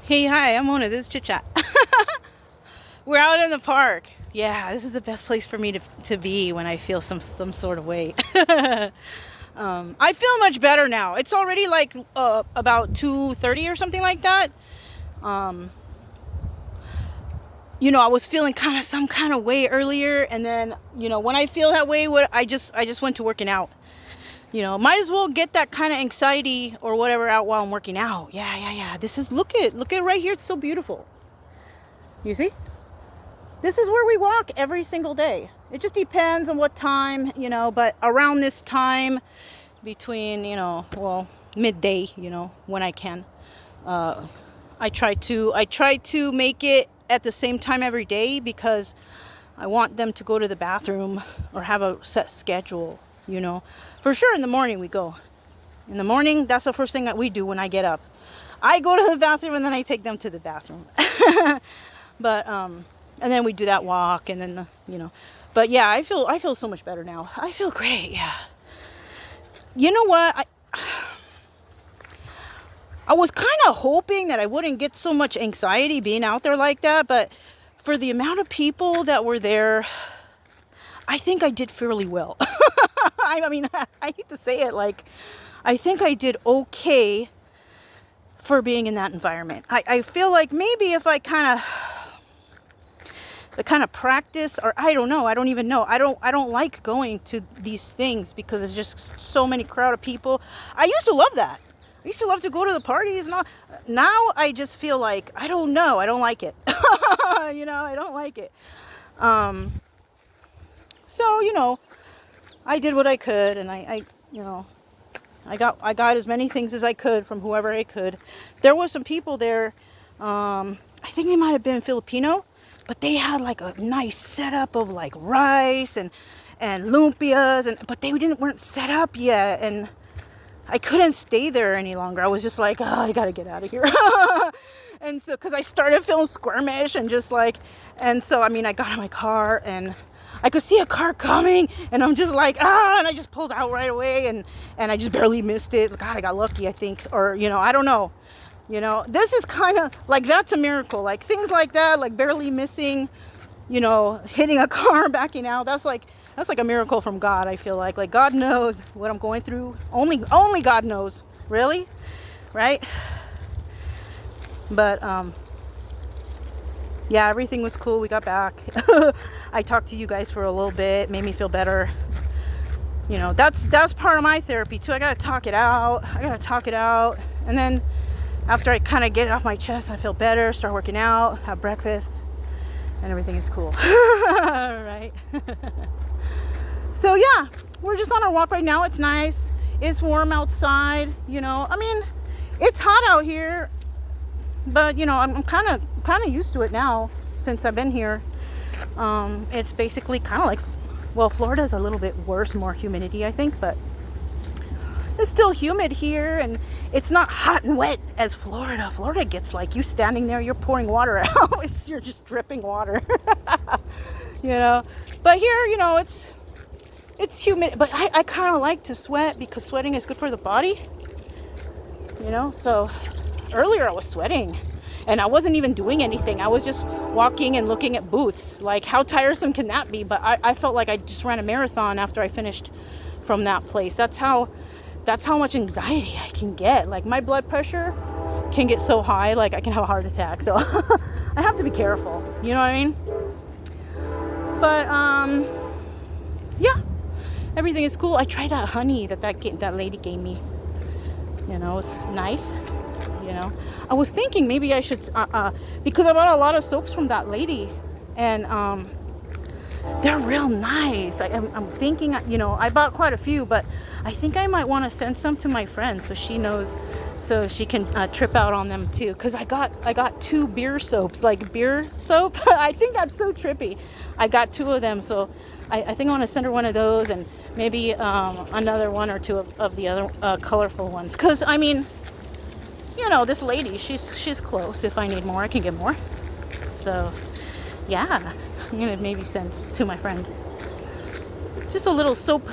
Hey, hi, I'm Mona. This is Chit Chat. We're out in the park. Yeah, this is the best place for me to be when I feel some sort of way. I feel much better now. It's already like about 2:30 or something like that. Um, I was feeling kind of some kind of way earlier, and then when I feel that way, I just went to working out. Might as well get that kind of anxiety or whatever out while I'm working out. Yeah. This is look at right here. It's so beautiful. You see? This is where we walk every single day. It just depends on what time, but around this time between, midday, when I can. I try to make it at the same time every day because I want them to go to the bathroom or have a set schedule. For sure in the morning we go. In the morning, that's the first thing that we do when I get up. I go to the bathroom and then I take them to the bathroom. But and then we do that walk and then but yeah, I feel so much better now. I feel great. Yeah. You know what? I was kind of hoping that I wouldn't get so much anxiety being out there like that, but for the amount of people that were there, I think I did fairly well. I mean, I hate to say it, like, I think I did okay for being in that environment. I feel like maybe if I kind of practice, or I don't know, I don't even know. I don't like going to these things because it's just so many crowd of people. I used to love that. I used to love to go to the parties and all. Now I just feel like, I don't know, I don't like it. I don't like it. So, I did what I could, and I got as many things as I could from whoever I could. There was some people there, I think they might have been Filipino, but they had like a nice setup of like rice and lumpias, but they weren't set up yet, and I couldn't stay there any longer. I was just like, oh, I gotta get out of here. And so, because I started feeling squirmish and just like, and so, I got in my car and I could see a car coming and I'm just like, and I just pulled out right away and I just barely missed it. God, I got lucky, I think. Or, I don't know. This is kind of like, that's a miracle. Like things like that, like barely missing, hitting a car, backing out. That's like a miracle from God, I feel like. Like God knows what I'm going through. Only God knows, really, right? But yeah, everything was cool. We got back. I talked to you guys for a little bit, made me feel better. That's part of my therapy too. I gotta talk it out. And then after I kind of get it off my chest, I feel better, start working out, have breakfast, and everything is cool. Right? So yeah, we're just on our walk right now. It's nice. It's warm outside. It's hot out here, but I'm kind of used to it now since I've been here. It's basically kind of like, well, Florida's a little bit worse, more humidity, I think, but it's still humid here, and it's not hot and wet as Florida. Florida gets like, you standing there, you're pouring water out. You're just dripping water. But here, it's humid, but I kind of like to sweat because sweating is good for the body. So earlier I was sweating and I wasn't even doing anything. I was just walking and looking at booths. Like, how tiresome can that be? But I felt like I just ran a marathon after I finished from that place. That's how much anxiety I can get. Like, my blood pressure can get so high, like I can have a heart attack. So I have to be careful. You know what I mean? But yeah, everything is cool. I tried that honey that lady gave me. It's nice. I was thinking maybe I should because I bought a lot of soaps from that lady, and they're real nice. I'm thinking, I bought quite a few, but I think I might want to send some to my friend so she knows, so she can trip out on them too. Because I got 2 beer soaps, like beer soap. I think that's so trippy. I got 2 of them, so I think I want to send her one of those, and maybe another 1 or 2 of the other colorful ones. Because this lady, she's close. If I need more, I can get more. So yeah, I'm gonna maybe send to my friend just a little soap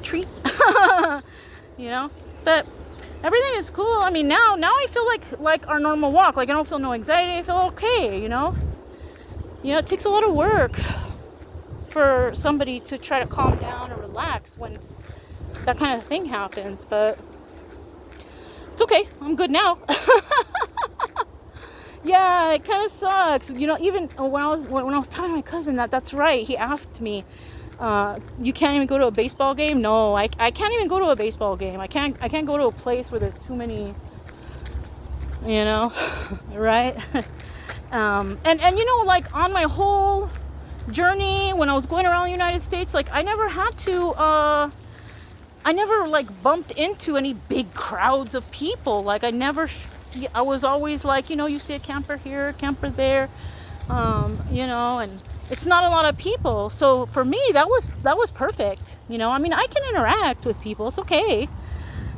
treat. But Everything is cool. I mean, now I feel like our normal walk. Like I don't feel no anxiety. I feel okay, you know? You know, it takes a lot of work for somebody to try to calm down or relax when that kind of thing happens, but it's okay. I'm good now. Yeah, it kind of sucks. You know, even when I was telling my cousin that's right. He asked me, "You can't even go to a baseball game?" No, I can't even go to a baseball game. I can't go to a place where there's too many, you know, right? And you know, like on my whole journey when I was going around the United States, like I never had to. I never like bumped into any big crowds of people. Like I was always like, you know, you see a camper here, a camper there, you know, and it's not a lot of people. So for me, that was perfect. You know, I mean, I can interact with people. It's okay.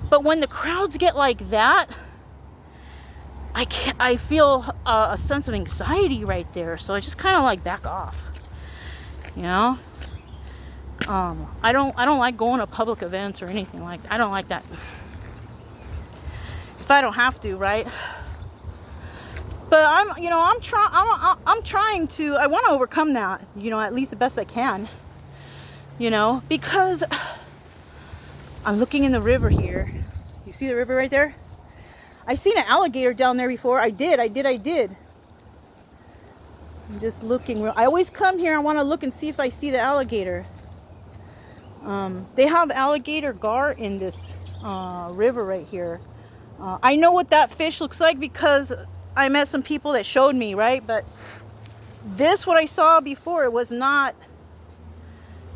But when the crowds get like that, I feel a sense of anxiety right there. So I just kind of like back off, you know. I don't like going to public events or anything like that. I don't like that. If I don't have to, right? But I'm trying to, I want to overcome that, you know, at least the best I can, you know, because I'm looking in the river here. You see the river right there? I've seen an alligator down there before. I did. I'm just looking. I always come here. I want to look and see if I see the alligator. They have alligator gar in this river right here. I know what that fish looks like because I met some people that showed me, right? But this, what I saw before, it was not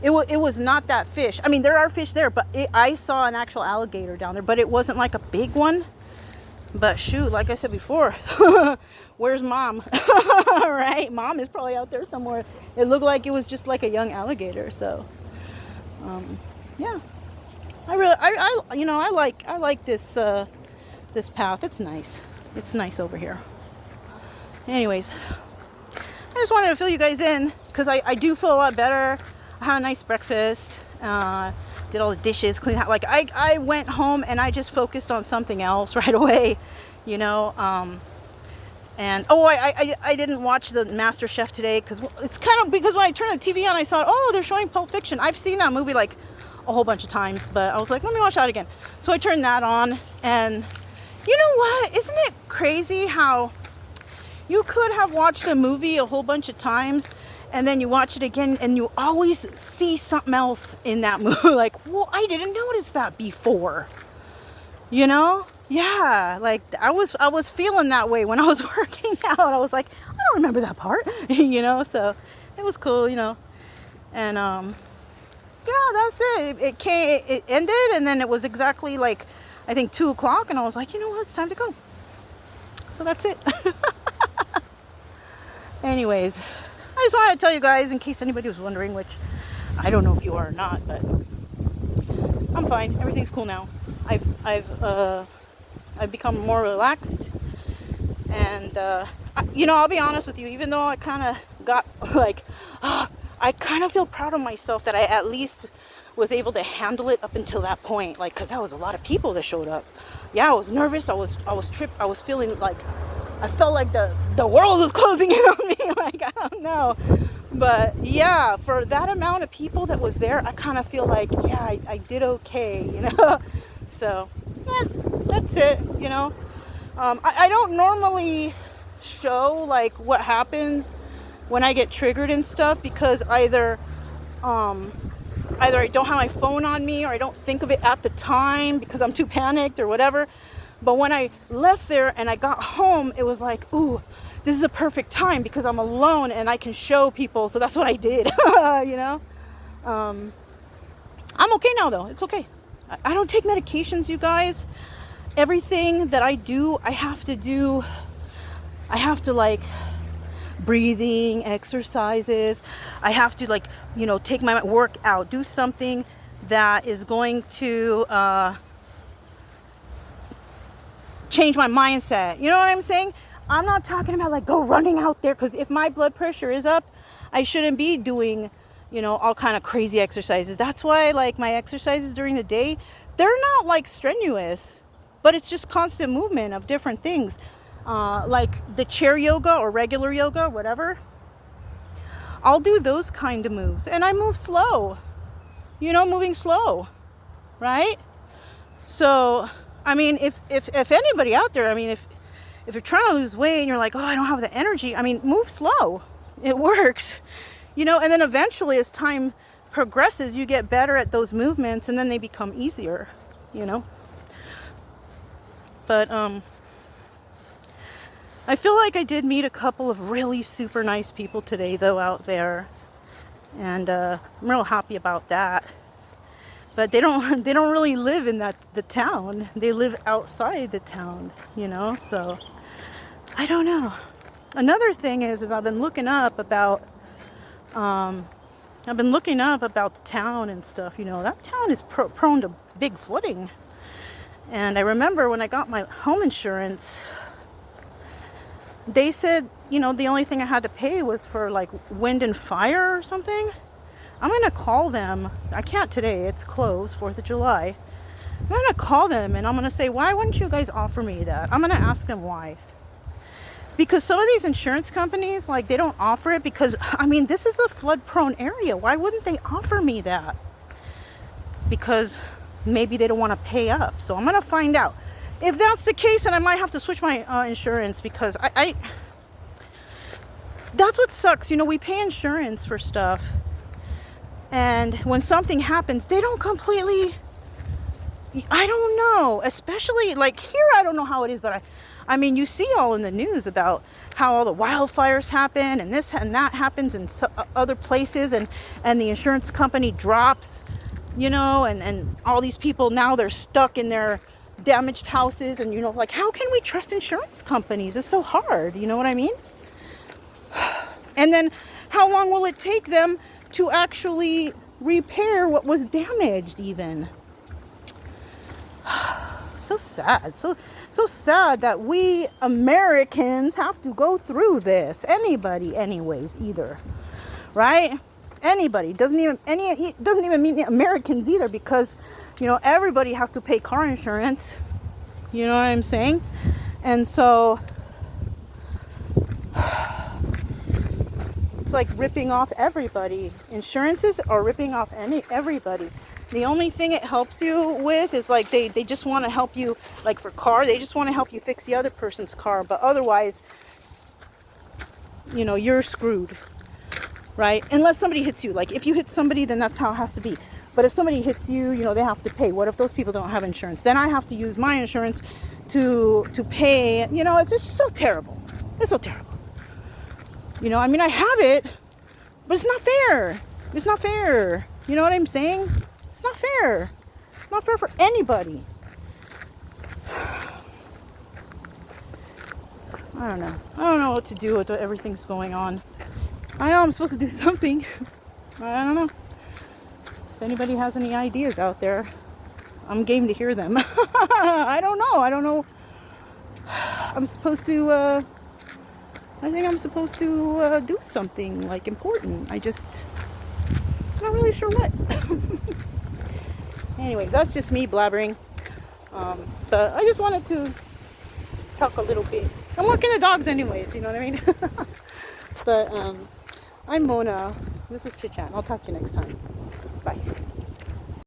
that fish. I mean, there are fish there, but I saw an actual alligator down there, but it wasn't like a big one. But shoot, like I said before, where's mom? Right? Mom is probably out there somewhere. It looked like it was just like a young alligator. So, yeah, I like this path. It's nice. It's nice over here. Anyways, I just wanted to fill you guys in because I do feel a lot better. I had a nice breakfast. Did all the dishes, cleaned out. Like I went home and I just focused on something else right away, you know. And I didn't watch the Master Chef today because it's kind of because when I turned the TV on, I saw they're showing Pulp Fiction. I've seen that movie like a whole bunch of times, but I was like, let me watch that again. So I turned that on, and you know what? Isn't it crazy how you could have watched a movie a whole bunch of times and then you watch it again and you always see something else in that movie? Like, well, I didn't notice that before. You know? Yeah, like I was feeling that way when I was working out. I was like, I don't remember that part, you know? So it was cool, you know. And yeah, that's it. It ended, and then it was exactly like I think 2:00, and I was like, you know what? It's time to go. So that's it. Anyways, I just wanted to tell you guys in case anybody was wondering, which I don't know if you are or not, but I'm fine. Everything's cool now. I've become more relaxed, and you know, I'll be honest with you. Even though I kind of got like, I kind of feel proud of myself that I at least was able to handle it up until that point. Like, cause that was a lot of people that showed up. Yeah, I was nervous. I was tripped. I was feeling like I felt like the world was closing in on me. Like, I don't know. But yeah, for that amount of people that was there, I kind of feel like, yeah, I did okay, you know. So yeah, that's it, you know. I don't normally show like what happens when I get triggered and stuff, because either I don't have my phone on me, or I don't think of it at the time because I'm too panicked or whatever. But when I left there and I got home, it was like, ooh, this is a perfect time because I'm alone and I can show people. So that's what I did, you know. I'm okay now though. It's okay. I don't take medications, you guys. Everything that I do, I have to like breathing exercises. I have to like, you know, take my work out, do something that is going to change my mindset. You know what I'm saying? I'm not talking about like go running out there, because if my blood pressure is up, I shouldn't be doing, you know, all kind of crazy exercises. That's why like my exercises during the day, they're not like strenuous, but it's just constant movement of different things. Like the chair yoga or regular yoga, whatever. I'll do those kind of moves, and I move slow, moving slow, right? So, I mean, if anybody out there, I mean, if you're trying to lose weight and you're like, oh, I don't have the energy, I mean, move slow. It works, and then eventually as time progresses, you get better at those movements, and then they become easier, But, I feel like I did meet a couple of really super nice people today, though, out there. And I'm real happy about that. But they don't really live in the town. They live outside the town, so I don't know. Another thing is I've been looking up about the town and stuff. That town is prone to big flooding. And I remember when I got my home insurance, they said, the only thing I had to pay was for like wind and fire or something. I'm going to call them. I can't today. It's closed, 4th of July. I'm going to call them and I'm going to say, why wouldn't you guys offer me that? I'm going to ask them why. Because some of these insurance companies, like, they don't offer it because, I mean, this is a flood prone area. Why wouldn't they offer me that? Because maybe they don't want to pay up. So I'm going to find out. If that's the case, then I might have to switch my insurance, because I that's what sucks. We pay insurance for stuff, and when something happens, they don't completely, I don't know, especially like here, I don't know how it is, but I mean, you see all in the news about how all the wildfires happen and this and that happens in other places, and the insurance company drops, and all these people now, they're stuck in their damaged houses, and like, how can we trust insurance companies? It's so hard, you know what I mean? And then how long will it take them to actually repair what was damaged even? So sad. So sad that we Americans have to go through this. Anybody anyways either, right? Anybody. Doesn't even mean Americans either, because everybody has to pay car insurance. You know what I'm saying? And so it's like ripping off everybody. Insurances are ripping off everybody. The only thing it helps you with is like they just want to help you, like for car, they just want to help you fix the other person's car, but otherwise, you're screwed, right? Unless somebody hits you. Like if you hit somebody, then that's how it has to be. But if somebody hits you, they have to pay. What if those people don't have insurance? Then I have to use my insurance to pay. It's just so terrible. It's so terrible. I mean, I have it, but it's not fair. It's not fair. You know what I'm saying? It's not fair. It's not fair for anybody. I don't know. I don't know what to do with everything's going on. I know I'm supposed to do something. I don't know. If anybody has any ideas out there, I'm game to hear them. I don't know. I'm supposed to, I think I'm supposed to do something like important. I'm not really sure what. Anyways, that's just me blabbering. But I just wanted to talk a little bit. I'm walking the dogs anyways, you know what I mean? But I'm Mona. This is Chit Chat. I'll talk to you next time. Bye.